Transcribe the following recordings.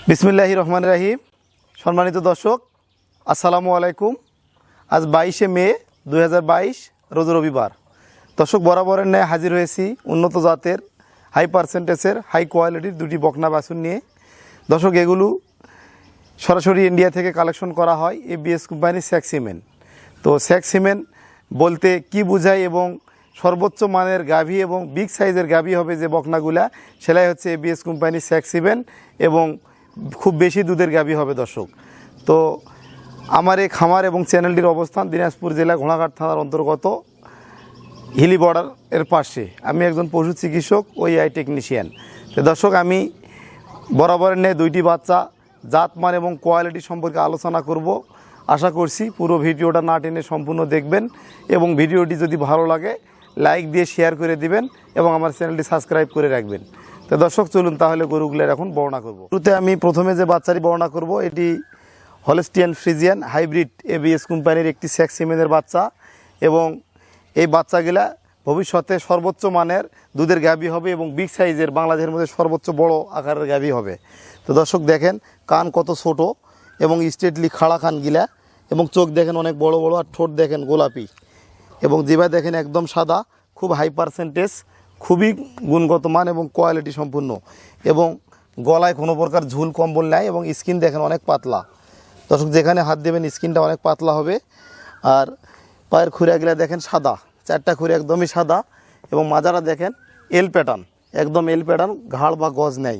বিসমিল্লাহির রহমানির রহিম। সম্মানিত দর্শক, আসসালামু আলাইকুম। আজ 22শে মে 2022 রোজ রবিবার। দর্শক, বরাবরের ন্যায় হাজির হয়েছি উন্নত জাতের হাই পার্সেন্টেজের হাই কোয়ালিটির দুটি বকনা বাছুর নিয়ে। দর্শক, এগুলো সরাসরি ইন্ডিয়া থেকে কালেকশন করা হয় এবিএস কোম্পানির স্যাক্সিমেন। তো স্যাক্সিমেন বলতে কি বোঝায় এবং সর্বোচ্চ মানের গাভী এবং বিগ সাইজের গাভী হবে যে বকনাগুলা, সেলাই হচ্ছে এবিএস কোম্পানির স্যাক্সিমেন এবং খুব বেশি দুধের গাভী হবে। দর্শক, তো আমার এই খামার এবং চ্যানেলটির অবস্থান দিনাজপুর জেলা ঘোড়াঘাট থানার অন্তর্গত হিলি বর্ডার এর পাশে। আমি একজন পশু চিকিৎসক ও এআই টেকনিশিয়ান। তো দর্শক, আমি বরাবরের ন্যায় দুইটি বাচ্চা জাতমান এবং কোয়ালিটি সম্পর্কে আলোচনা করব। আশা করছি পুরো ভিডিওটা না টেনে সম্পূর্ণ দেখবেন এবং ভিডিওটি যদি ভালো লাগে লাইক দিয়ে শেয়ার করে দিবেন এবং আমার চ্যানেলটি সাবস্ক্রাইব করে রাখবেন। তো দর্শক, চলুন তাহলে গরুগুলোর এখন বর্ণনা করব। শুরুতে আমি প্রথমে যে বাচ্চাটি বর্ণনা করব, এটি হলস্টিয়ান ফ্রিজিয়ান হাইব্রিড এবিএস কোম্পানির একটি স্যাক্সিমেনের বাচ্চা এবং এই বাচ্চাগুলা ভবিষ্যতে সর্বোচ্চ মানের দুধের গাভী হবে এবং বিগ সাইজের বাংলাদেশের মধ্যে সর্বোচ্চ বড় আকারের গাভী হবে। তো দর্শক, দেখেন কান কত ছোট এবং স্ট্রেটলি খাড়া কানগিলা এবং চোখ দেখেন অনেক বড় বড়, আর ঠোঁট দেখেন গোলাপি এবং জিভা দেখেন একদম সাদা, খুব হাই পার্সেন্টেজ, খুবই গুণগত মান এবং কোয়ালিটি সম্পূর্ণ এবং গলায় কোনো প্রকার ঝুল কম্বল নাই এবং স্কিন দেখেন অনেক পাতলা। দর্শক, যেখানে হাত দেবেন স্কিনটা অনেক পাতলা হবে। আর পায়ের খুঁড়াগুলা দেখেন সাদা, চারটা খুঁড়ে একদমই সাদা এবং মাজারা দেখেন এল প্যাটার্ন, একদম এল প্যাটার্ন, ঘাড় বা গজ নেই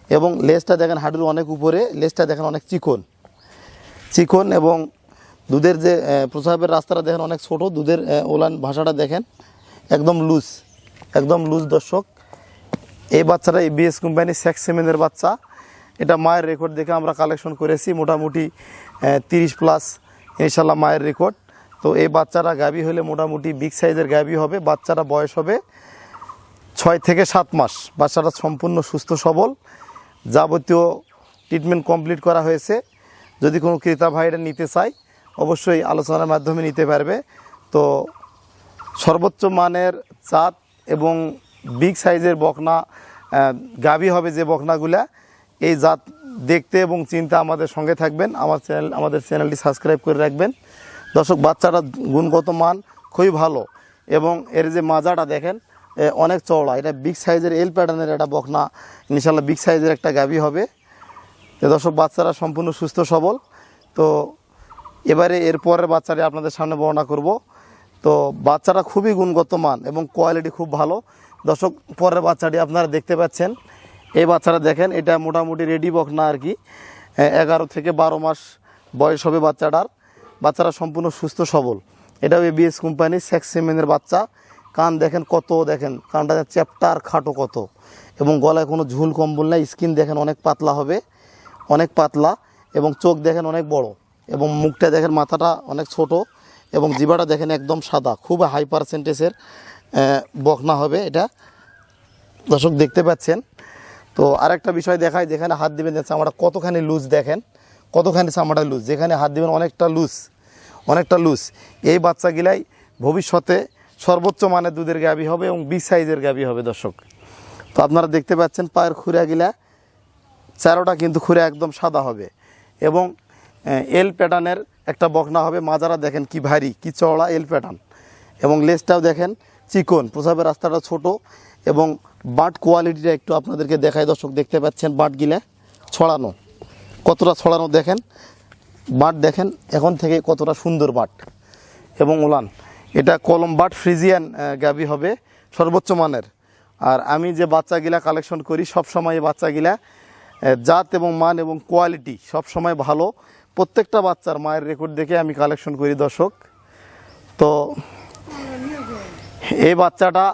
এবং লেজটা দেখেন হাঁটুর অনেক উপরে, লেজটা দেখেন অনেক চিকন এবং দুধের যে প্রস্রাবের রাস্তাটা দেখেন অনেক ছোট, দুধের ওলান ভাষাটা দেখেন একদম লুজ। দর্শক, এই বাচ্চাটা এবিএস কোম্পানির স্যাক্সিমেনের বাচ্চা। এটা মায়ের রেকর্ড দেখে আমরা কালেকশন করেছি, মোটামুটি 30+ ইনশাল্লাহ মায়ের রেকর্ড। তো এই বাচ্চারা গাভী হলে মোটামুটি বিগ সাইজের গাভী হবে। বাচ্চারা বয়স হবে 6 থেকে 7 মাস। বাচ্চাটা সম্পূর্ণ সুস্থ সবল, যাবতীয় ট্রিটমেন্ট কমপ্লিট করা হয়েছে। যদি কোনো ক্রেতা ভাইরা নিতে চায় অবশ্যই আলোচনার মাধ্যমে নিতে পারবে। তো সর্বোচ্চ মানের জাত এবং বিগ সাইজের বকনা গাভী হবে যে বকনাগুলা, এই জাত দেখতে এবং চিন্তা আমাদের সঙ্গে থাকবেন, আমাদের চ্যানেলটি সাবস্ক্রাইব করে রাখবেন। দর্শক, বাচ্চাটা গুণগত মান খুবই ভালো এবং এর যে মাজাটা দেখেন অনেক চওড়া। এটা বিগ সাইজের এল প্যাটার্নের একটা বকনা, ইনশাল্লাহ বিগ সাইজের একটা গাভী হবে। তো দর্শক, বাচ্চারা সম্পূর্ণ সুস্থ সবল। তো এবারে এরপরের বাচ্চাটি আপনাদের সামনে বর্ণনা করব। তো বাচ্চাটা খুবই গুণগত মান এবং কোয়ালিটি খুব ভালো। দর্শক, পরের বাচ্চাটি আপনারা দেখতে পাচ্ছেন। এই বাচ্চাটা দেখেন, এটা মোটামুটি রেডি বকনা আর কি, 11 থেকে 12 মাস বয়স হবে বাচ্চাটার। বাচ্চারা সম্পূর্ণ সুস্থ সবল। এটাও এবিএস কোম্পানির স্যাক্সিমেনের বাচ্চা। কান দেখেন কত, দেখেন কানটা চ্যাপ্টার খাটো কত এবং গলায় কোনো ঝুল কম্বল নাই। স্কিন দেখেন অনেক পাতলা হবে, অনেক পাতলা এবং চোখ দেখেন অনেক বড় এবং মুখটা দেখেন, মাথাটা অনেক ছোট এবং জিভাটা দেখেন একদম সাদা, খুব হাই পার্সেন্টেজের বকনা হবে এটা। দর্শক, দেখতে পাচ্ছেন। তো আরেকটা বিষয় দেখায়, যেখানে হাত দিবেন চামড়া কতখানি লুজ, দেখেন কতখানি চামড়া লুজ, যেখানে হাত দিবেন অনেকটা লুজ। এই বাচ্চাগুলাই ভবিষ্যতে সর্বোচ্চ মানের দুধের গাভী হবে এবং বিগ সাইজের গাভী হবে। দর্শক, তো আপনারা দেখতে পাচ্ছেন পায়ের খুঁড়াগুলা চারোটা কিন্তু খুঁড়া একদম সাদা হবে এবং এল প্যাটার্নের একটা বকনা হবে। মাজারা দেখেন কি ভারী, কি চওড়া এল প্যাটার্ন এবং লেজটাও দেখেন চিকন, প্রস্রাবের রাস্তাটা ছোট এবং বাট কোয়ালিটিটা একটু আপনাদেরকে দেখায়। দর্শক, দেখতে পাচ্ছেন বাটগুলা ছড়ানো, কতটা ছড়ানো দেখেন, বাট দেখেন এখন থেকে কতটা সুন্দর বাট এবং ওলান। এটা কলম বাট ফ্রিজিয়ান গাভী হবে সর্বোচ্চ মানের। আর আমি যে বাচ্চাগুলা কালেকশন করি সবসময় এই বাচ্চাগুলা জাত এবং মান এবং কোয়ালিটি সবসময় ভালো। প্রত্যেকটা বাচ্চার মায়ের রেকর্ড দেখে আমি কালেকশন করি। দর্শক, তো এই বাচ্চাটা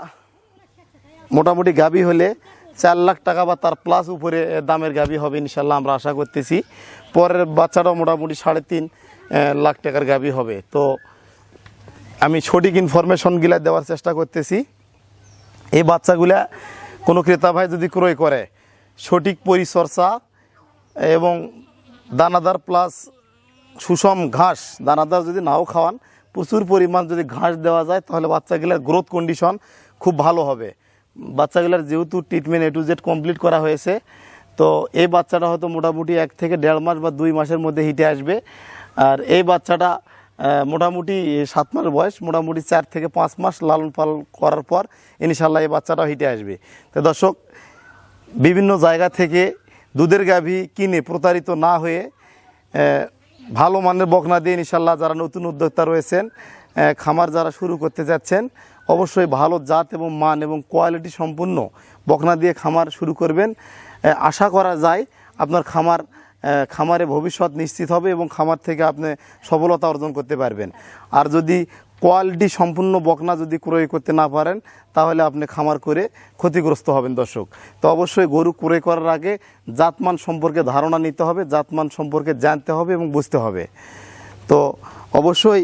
মোটামুটি গাভী হলে 4 লাখ টাকা বা তার প্লাস উপরে দামের গাভী হবে ইনশাল্লাহ, আমরা আশা করতেছি। পরের বাচ্চাটাও মোটামুটি 3.5 লাখ টাকার গাভী হবে। তো আমি সঠিক ইনফরমেশনগুলা দেওয়ার চেষ্টা করতেছি। এই বাচ্চাগুলা কোনো ক্রেতা ভাই যদি ক্রয় করে সঠিক পরিচর্যা এবং দানাদার প্লাস সুষম ঘাস, দানাদার যদি নাও খাওয়ান, প্রচুর পরিমাণ যদি ঘাস দেওয়া যায় তাহলে বাচ্চাগুলোর গ্রোথ কন্ডিশন খুব ভালো হবে। বাচ্চাগুলোর যেহেতু treatment A to Z complete করা হয়েছে, তো এই বাচ্চাটা হয়তো মোটামুটি 1 থেকে 1.5 মাস বা 2 মাসের মধ্যে হিটে আসবে। আর এই বাচ্চাটা মোটামুটি 7 মাস বয়স, মোটামুটি 4 থেকে 5 মাস লালন পালন করার পর ইনশাল্লাহ এই বাচ্চাটাও হিটে আসবে। তো দর্শক, বিভিন্ন জায়গা থেকে দুধের গাভী কিনে প্রতারিত না হয়ে ভালো মানের বকনা দিয়ে ইনশাল্লাহ যারা নতুন উদ্যোক্তা রয়েছেন, খামার যারা শুরু করতে যাচ্ছেন, অবশ্যই ভালো জাত এবং মান এবং কোয়ালিটি সম্পূর্ণ বকনা দিয়ে খামার শুরু করবেন। আশা করা যায় আপনার খামারে ভবিষ্যৎ নিশ্চিত হবে এবং খামার থেকে আপনি সফলতা অর্জন করতে পারবেন। আর যদি কোয়ালিটি সম্পূর্ণ বকনা যদি ক্রয় করতে না পারেন, তাহলে আপনি খামার করে ক্ষতিগ্রস্ত হবেন। দর্শক, তো অবশ্যই গরু ক্রয় করার আগে জাতমান সম্পর্কে ধারণা নিতে হবে, জাতমান সম্পর্কে জানতে হবে এবং বুঝতে হবে। তো অবশ্যই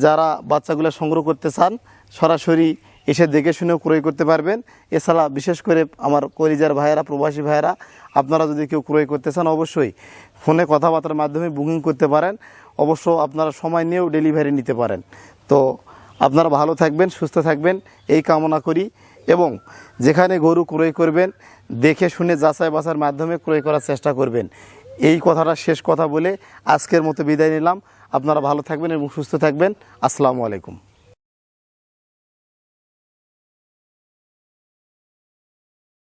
যারা বাচ্চাগুলো সংগ্রহ করতে চান, সরাসরি এসে দেখে শুনেও ক্রয় করতে পারবেন। এছাড়া বিশেষ করে আমার কলিজার ভাইয়েরা, প্রবাসী ভাইয়েরা, আপনারা যদি কেউ ক্রয় করতে চান, অবশ্যই ফোনে কথাবার্তার মাধ্যমে বুকিং করতে পারেন। অবশ্য আপনারা সময় নিয়েও ডেলিভারি নিতে পারেন। তো আপনারা ভালো থাকবেন, সুস্থ থাকবেন এই কামনা করি। এবং যেখানে গরু ক্রয় করবেন, দেখে শুনে যাচাই বাছার মাধ্যমে ক্রয় করার চেষ্টা করবেন। এই কথাটা শেষ কথা বলে আজকের মতো বিদায় নিলাম। আপনারা ভালো থাকবেন এবং সুস্থ থাকবেন। আসসালামু আলাইকুম।